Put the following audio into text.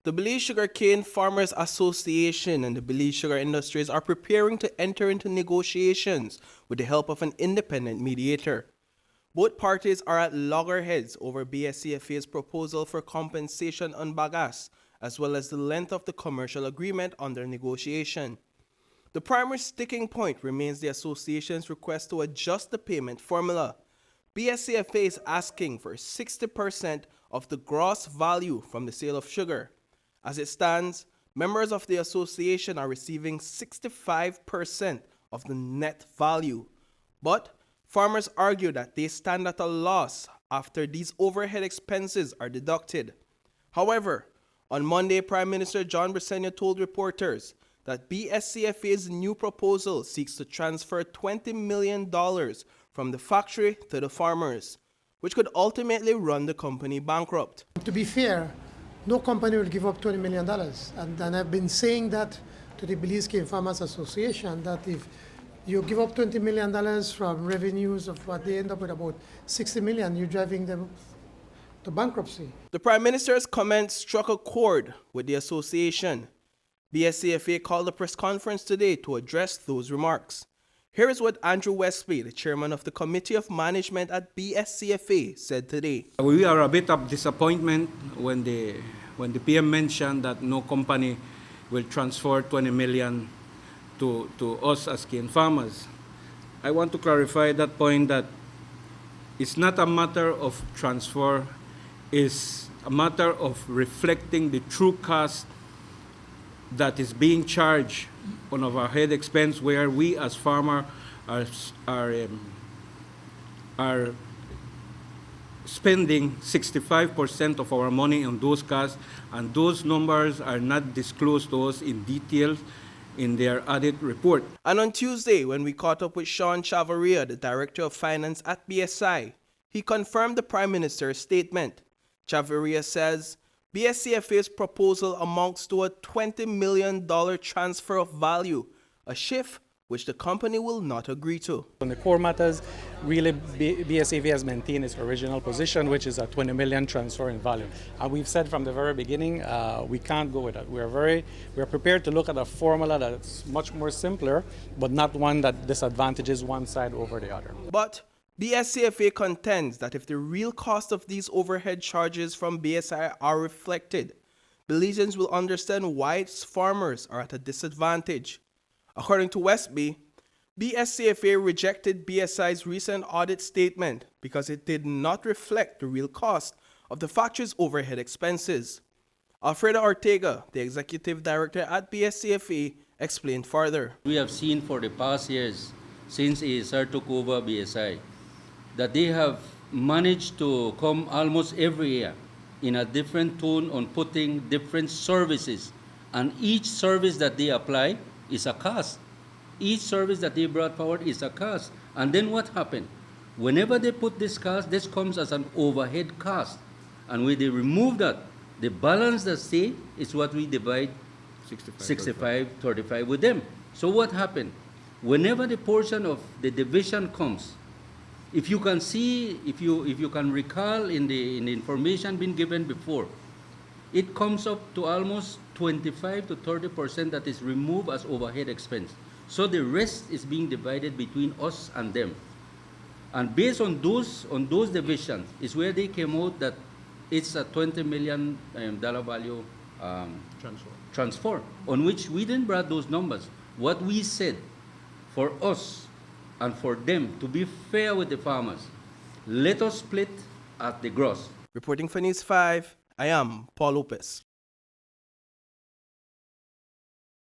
The Belize Sugarcane Farmers Association and the Belize Sugar Industries are preparing to enter into negotiations with the help of an independent mediator. Both parties are at loggerheads over B.S.C.F.A's proposal for compensation on bagasse, as well as the length of the commercial agreement under negotiation. The primary sticking point remains the association's request to adjust the payment formula. B.S.C.F.A is asking for 60% of the gross value from the sale of sugar. As it stands, members of the association are receiving 65% of the net value. But farmers argue that they stand at a loss after these overhead expenses are deducted. However, on Monday, Prime Minister John Briceño told reporters that B.S.C.F.A's new proposal seeks to transfer $20 million from the factory to the farmers, which could ultimately run the company bankrupt. To be fair, no company will give up $20 million. And I've been saying that to the Belize Cane Farmers Association, that if you give up $20 million from revenues of what they end up with about $60 million, you're driving them to bankruptcy. The Prime Minister's comments struck a chord with the association. B.S.C.F.A called a press conference today to address those remarks. Here is what Andrew Westby, the chairman of the Committee of Management at B.S.C.F.A, said today. We are a bit of disappointment when the PM mentioned that no company will transfer $20 million to us as cane farmers. I want to clarify that point, that it's not a matter of transfer, it's a matter of reflecting the true cost that is being charged on overhead expense, where we as farmers are spending 65% of our money on those costs, and those numbers are not disclosed to us in detail in their audit report. And on Tuesday, when we caught up with Sean Chavarria, the Director of Finance at BSI, he confirmed the Prime Minister's statement. Chavarria says B.S.C.F.A's proposal amounts to a $20 million transfer of value, a shift which the company will not agree to. On the core matters, really B.S.C.F.A has maintained its original position, which is a $20 million transfer in value. And we've said from the very beginning, we can't go with that. We're prepared to look at a formula that's much more simpler, but not one that disadvantages one side over the other. But B.S.C.F.A contends that if the real cost of these overhead charges from BSI are reflected, Belizeans will understand why its farmers are at a disadvantage. According to Westby, B.S.C.F.A rejected BSI's recent audit statement because it did not reflect the real cost of the factory's overhead expenses. Alfredo Ortega, the executive director at B.S.C.F.A, explained further. We have seen for the past years, since ASR took over BSI, that they have managed to come almost every year in a different tone on putting different services. And each service that they apply is a cost. Each service that they brought forward is a cost. And then what happened? Whenever they put this cost, this comes as an overhead cost. And when they remove that, the balance that stays is what we divide 65-35 with them. So what happened? Whenever the portion of the division comes, if you can see, if you can recall in the information being given before, it comes up to almost 25 to 30% that is removed as overhead expense. So the rest is being divided between us and them. And based on those divisions is where they came out that it's a $20 million value transfer, on which we didn't bring those numbers. What we said for us and for them, to be fair with the farmers, let us split at the gross. Reporting for News 5, I am Paul Lopez.